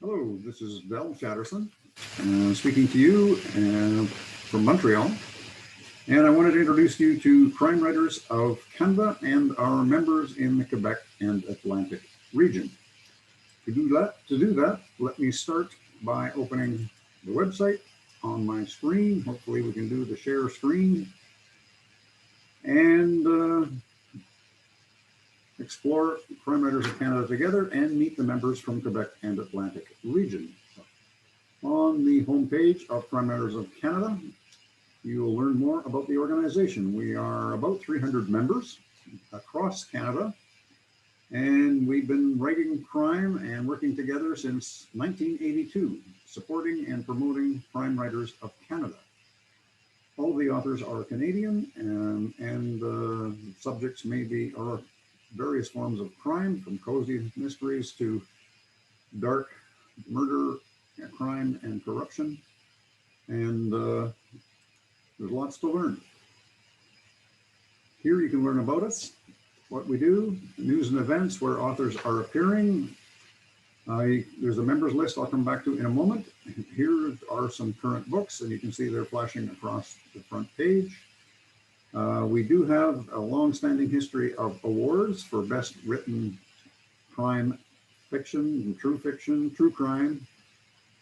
Hello, this is Del Chatterson, speaking to you from Montreal. And I wanted to introduce you to crime writers of Canada and our members in the Quebec and Atlantic region. To do that, let me start by opening the website on my screen. Hopefully we can do the share screen and explore Crime Writers of Canada together and meet the members from Quebec and Atlantic region. On the homepage of Crime Writers of Canada, you will learn more about the organization. We are about 300 members across Canada, and we've been writing crime and working together since 1982, supporting and promoting Crime Writers of Canada. All of the authors are Canadian, and subjects are various forms of crime, from cozy mysteries to dark murder, crime, and corruption. And there's lots to learn. Here you can learn about us, what we do, news and events where authors are appearing. There's a members list I'll come back to in a moment. Here are some current books, and you can see they're flashing across the front page. We do have a long-standing history of awards for best written crime fiction, true crime,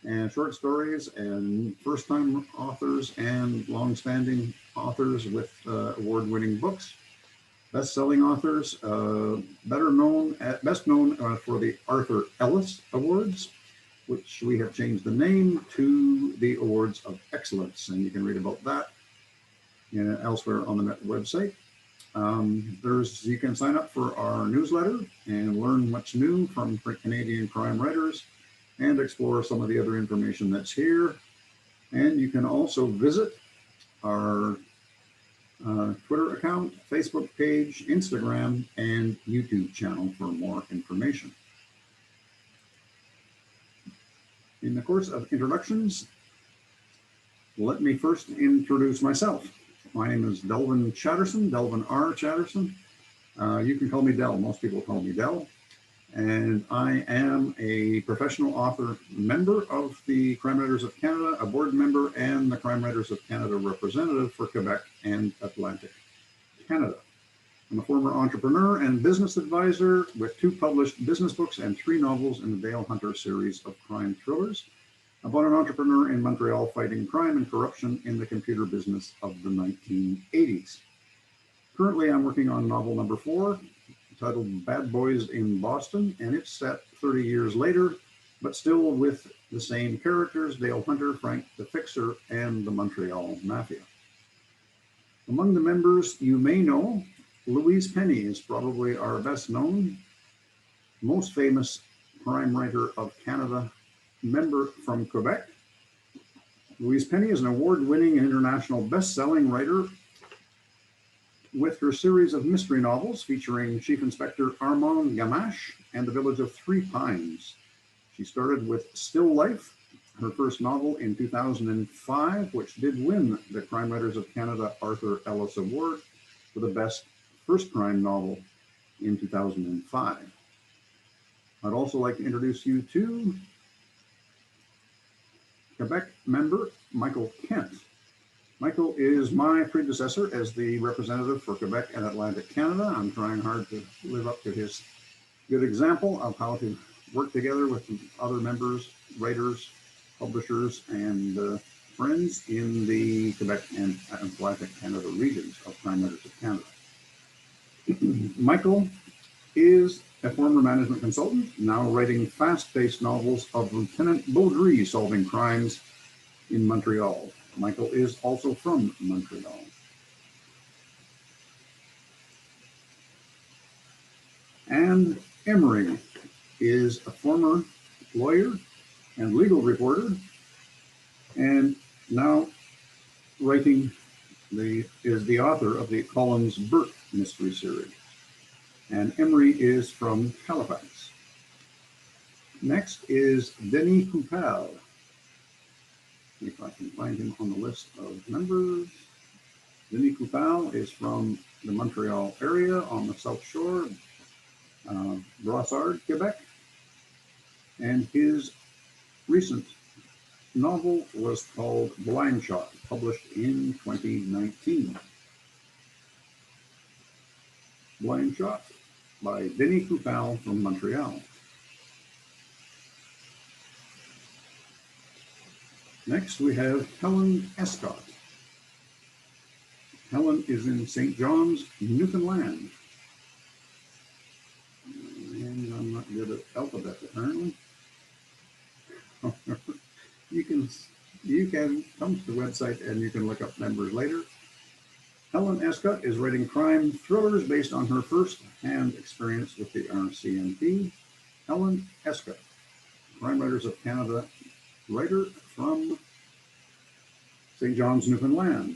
and short stories, and first-time authors and long-standing authors with award-winning books. Best-selling authors, best known for the Arthur Ellis Awards, which we have changed the name to the Awards of Excellence, and you can read about that elsewhere on the website. You can sign up for our newsletter and learn what's new from Canadian crime writers and explore some of the other information that's here. And you can also visit our Twitter account, Facebook page, Instagram, and YouTube channel for more information. In the course of introductions, let me first introduce myself. My name is Delvin Chatterson, Delvin R. Chatterson. You can call me Del. Most people call me Del. And I am a professional author member of the Crime Writers of Canada, a board member, and the Crime Writers of Canada representative for Quebec and Atlantic Canada. I'm a former entrepreneur and business advisor with 2 published business books and 3 novels in the Dale Hunter series of crime thrillers about an entrepreneur in Montreal fighting crime and corruption in the computer business of the 1980s. Currently, I'm working on novel number 4, titled Bad Boys in Boston, and it's set 30 years later, but still with the same characters, Dale Hunter, Frank the Fixer, and the Montreal Mafia. Among the members you may know, Louise Penny is probably our best known, most famous crime writer of Canada, member from Quebec. Louise Penny is an award-winning and international best-selling writer with her series of mystery novels featuring Chief Inspector Armand Gamache and The Village of 3 Pines. She started with Still Life, her first novel in 2005, which did win the Crime Writers of Canada Arthur Ellis Award for the best first crime novel in 2005. I'd also like to introduce you to Quebec member Michael Kent. Michael is my predecessor as the representative for Quebec and Atlantic Canada. I'm trying hard to live up to his good example of how to work together with other members, writers, publishers, and friends in the Quebec and Atlantic Canada regions of Crime Writers of Canada. Michael is a former management consultant, now writing fast-paced novels of Lieutenant Baudry solving crimes in Montreal. Michael is also from Montreal. And Emery is a former lawyer and legal reporter, and now is the author of the Collins Burt mystery series. And Emery is from Halifax. Next is Denis Coupal. If I can find him on the list of members. Denis Coupal is from the Montreal area on the South Shore, Brossard, Quebec. And his recent novel was called Blind Shot, published in 2019. Blind Shot by Penny Quebec from Montreal. Next, we have Helen Escott. Helen is in St. John's, Newfoundland. And I'm not good at alphabet, apparently. You can come to the website and you can look up members later. Helen Escott is writing crime thrillers based on her first-hand experience with the RCMP. Helen Escott, Crime Writers of Canada writer from St. John's, Newfoundland.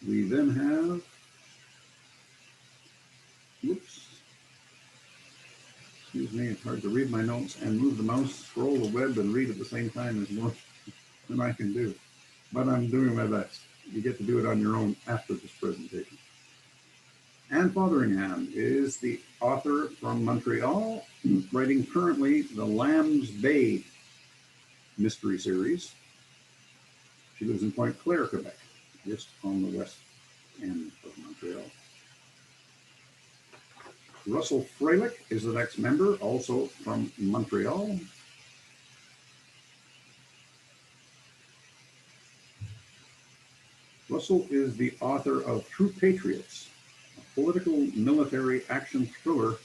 We then have, excuse me, it's hard to read my notes and move the mouse, scroll the web, and read at the same time is more than I can do. But I'm doing my best. You get to do it on your own after this presentation. Anne Fotheringham is the author from Montreal, writing currently the Lamb's Bay mystery series. She lives in Pointe Claire, Quebec, just on the west end of Montreal. Russell Freilich is the next member, also from Montreal. Russell is the author of True Patriots, a political military action thriller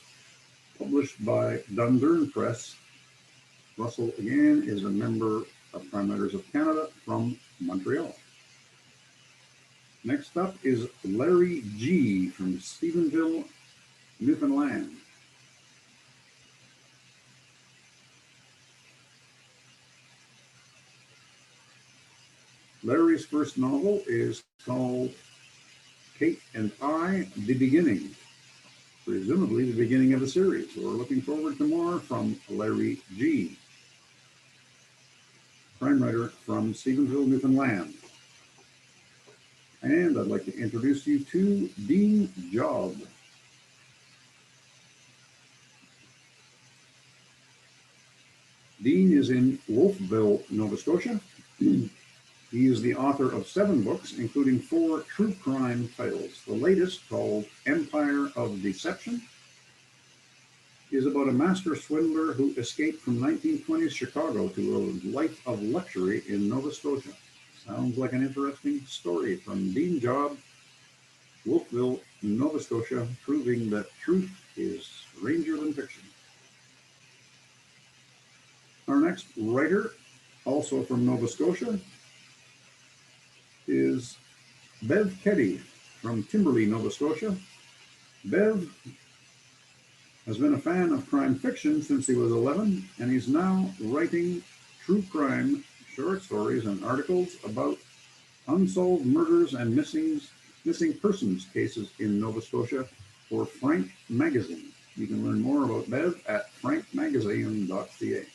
published by Dundurn Press. Russell, again, is a member of Crime Writers of Canada from Montreal. Next up is Larry G. from Stephenville, Newfoundland. Larry's first novel is called Kate and I, The Beginning, presumably the beginning of a series. So we're looking forward to more from Larry G., crime writer from Stephenville, Newfoundland. And I'd like to introduce you to Dean Job. Dean is in Wolfville, Nova Scotia. He is the author of 7 books, including 4 true crime titles. The latest, called Empire of Deception, is about a master swindler who escaped from 1920s Chicago to a life of luxury in Nova Scotia. Sounds like an interesting story from Dean Job, Wolfville, Nova Scotia, proving that truth is stranger than fiction. Our next writer, also from Nova Scotia, is Bev Keddy from Timberlea, Nova Scotia. Bev has been a fan of crime fiction since he was 11, and he's now writing true crime short stories and articles about unsolved murders and missing persons cases in Nova Scotia for Frank Magazine. You can learn more about Bev at frankmagazine.ca.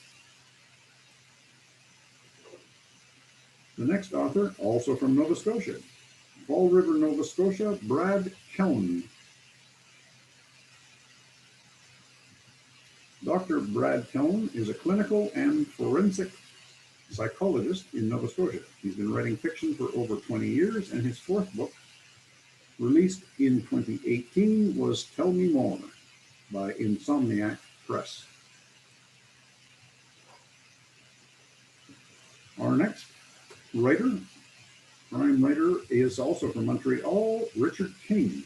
The next author, also from Nova Scotia, Fall River, Nova Scotia, Brad Keln. Dr. Brad Keln is a clinical and forensic psychologist in Nova Scotia. He's been writing fiction for over 20 years, and his 4th book, released in 2018, was Tell Me More by Insomniac Press. Our next crime writer, is also from Montreal, Richard King.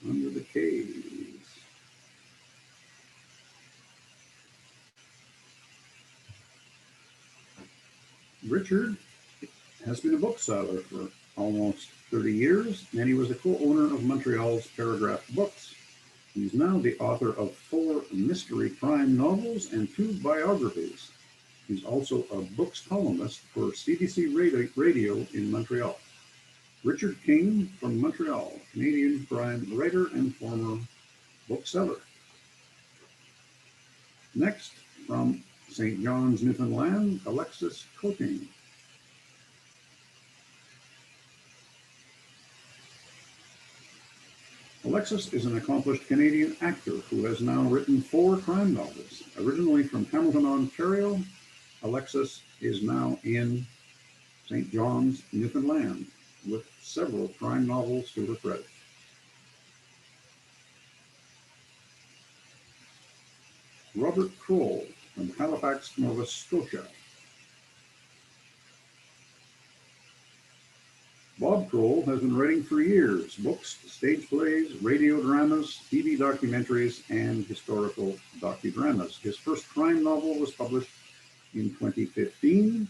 Under the Caves. Richard has been a bookseller for almost 30 years, and he was a co-owner of Montreal's Paragraph Books. He's now the author of 4 mystery crime novels and 2 biographies. He's also a books columnist for CWC Radio in Montreal. Richard King from Montreal, Canadian crime writer and former bookseller. Next, from St. John's, Newfoundland, Alexis Coting. Alexis is an accomplished Canadian actor who has now written 4 crime novels. Originally from Hamilton, Ontario, Alexis is now in St. John's, Newfoundland, with several crime novels to her credit. Robert Kroll from Halifax, Nova Scotia. Bob Kroll has been writing for years, books, stage plays, radio dramas, TV documentaries, and historical docudramas. His first crime novel was published in 2015.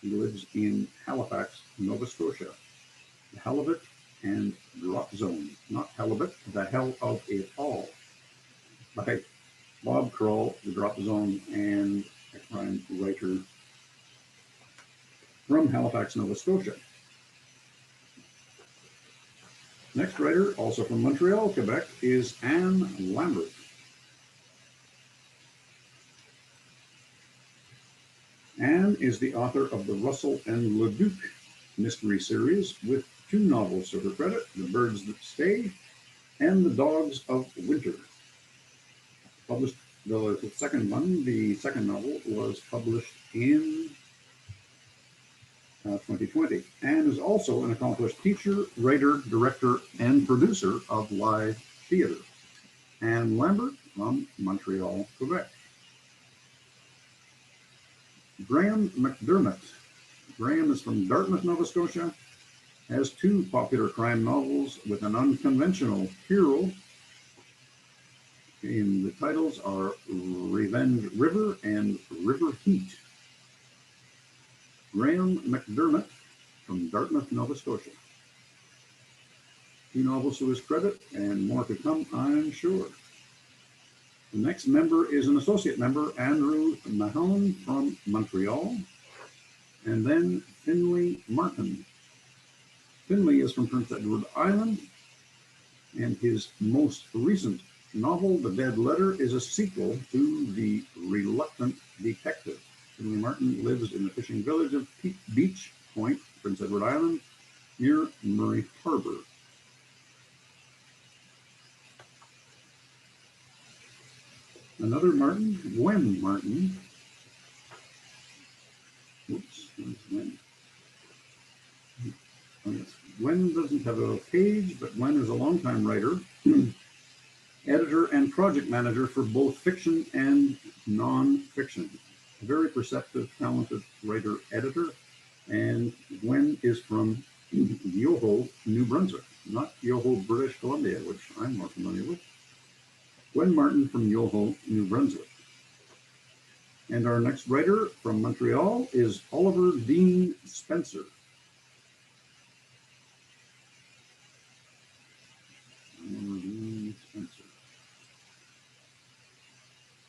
He lives in Halifax, Nova Scotia. The Halibut and Drop Zone, not Halibut, the Hell of It All, by Bob Kroll, the Drop Zone, and a crime writer from Halifax, Nova Scotia. Next writer, also from Montreal, Quebec, is Anne Lambert. Anne is the author of the Russell and Leduc mystery series with 2 novels to her credit, The Birds That Stay and The Dogs of Winter. Published the second novel was published in 2020. Anne is also an accomplished teacher, writer, director, and producer of live theater. Anne Lambert from Montreal, Quebec. Graham McDermott. Graham is from Dartmouth, Nova Scotia, has 2 popular crime novels with an unconventional hero. The titles are Revenge River and River Heat. Graham McDermott from Dartmouth, Nova Scotia. 2 novels to his credit and more to come, I'm sure. The next member is an associate member, Andrew Mahone from Montreal, and then Finlay Martin. Finlay is from Prince Edward Island, and his most recent novel, The Dead Letter, is a sequel to The Reluctant Detective. Finlay Martin lives in the fishing village of Beach Point, Prince Edward Island, near Murray Harbor. Another Martin, Gwen Martin. Oops, where's Gwen? Oh, yes. Gwen doesn't have a page, but Gwen is a longtime writer, editor, and project manager for both fiction and non-fiction. A very perceptive, talented writer-editor, and Gwen is from Yoho, New Brunswick, not Yoho, British Columbia, which I'm more familiar with. Gwen Martin from Yoho, New Brunswick. And our next writer from Montreal is Oliver Dean Spencer.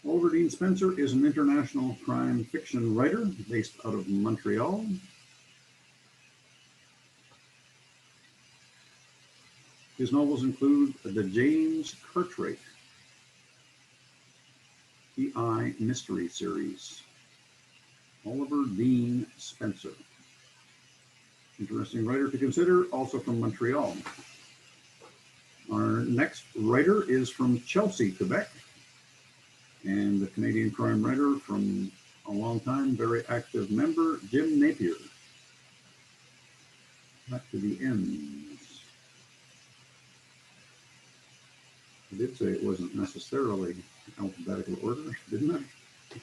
Oliver Dean Spencer is an international crime fiction writer based out of Montreal. His novels include the James Cartwright PI Mystery Series. Oliver Dean Spencer. Interesting writer to consider, also from Montreal. Our next writer is from Chelsea, Quebec, and the Canadian crime writer from a long time, very active member, Jim Napier. Back to the ends. I did say it wasn't necessarily alphabetical order, didn't I?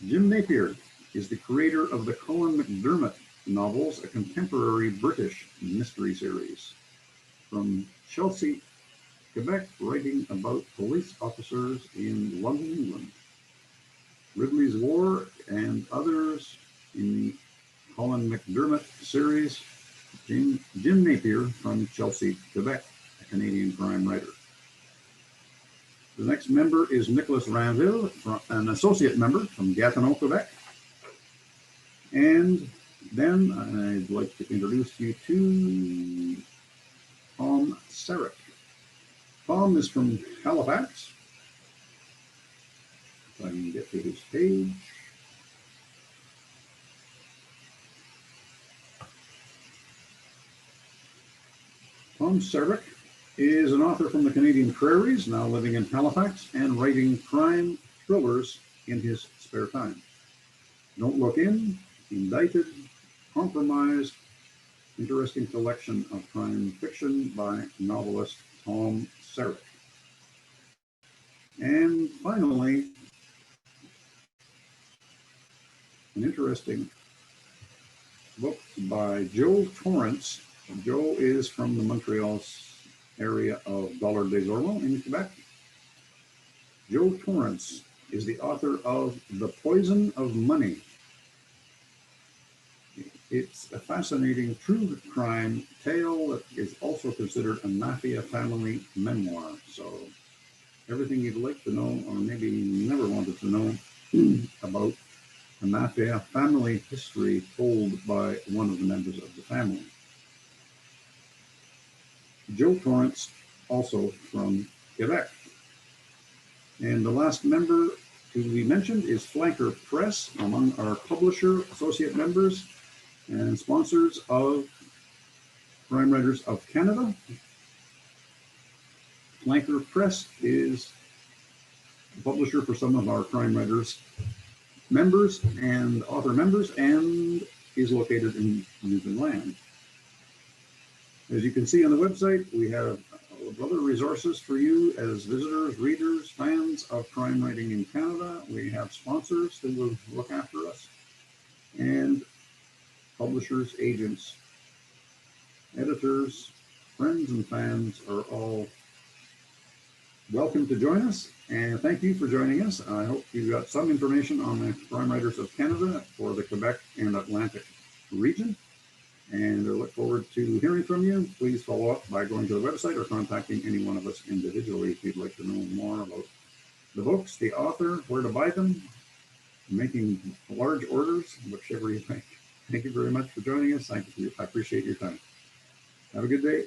Jim Napier is the creator of the Colin McDermott novels, a contemporary British mystery series. From Chelsea, Quebec, writing about police officers in London, England. Ridley's War and others in the Colin McDermott series. Jim Napier from Chelsea, Quebec, a Canadian crime writer. The next member is Nicholas Ranville, an associate member from Gatineau, Quebec. And then I'd like to introduce you to Tom Sarek. Tom is from Halifax. If I can get to his page. Tom Sarek is an author from the Canadian prairies, now living in Halifax and writing crime thrillers in his spare time. Don't Look In, Indicted, Compromised, interesting collection of crime fiction by novelist Tom Sarek. And finally, an interesting book by Joe Torrance. Joe is from the Montreal area of Dollard-des-Ormeaux in Quebec. Joe Torrance is the author of The Poison of Money. It's a fascinating true crime tale that is also considered a mafia family memoir. So everything you'd like to know, or maybe never wanted to know about a mafia family history told by one of the members of the family. Joe Torrance, also from Quebec. And the last member to be mentioned is Flanker Press, among our publisher associate members and sponsors of Crime Writers of Canada. Flanker Press is the publisher for some of our Crime Writers members and author members, and is located in Newfoundland. As you can see on the website, we have other resources for you as visitors, readers, fans of crime writing in Canada. We have sponsors who will look after us, and publishers, agents, editors, friends, and fans are all welcome to join us. And thank you for joining us. I hope you got some information on the Crime Writers of Canada for the Quebec and Atlantic region. And I look forward to hearing from you. Please follow up by going to the website or contacting any one of us individually if you'd like to know more about the books, the author, where to buy them, making large orders, whichever you think. Thank you very much for joining us. I appreciate your time. Have a good day.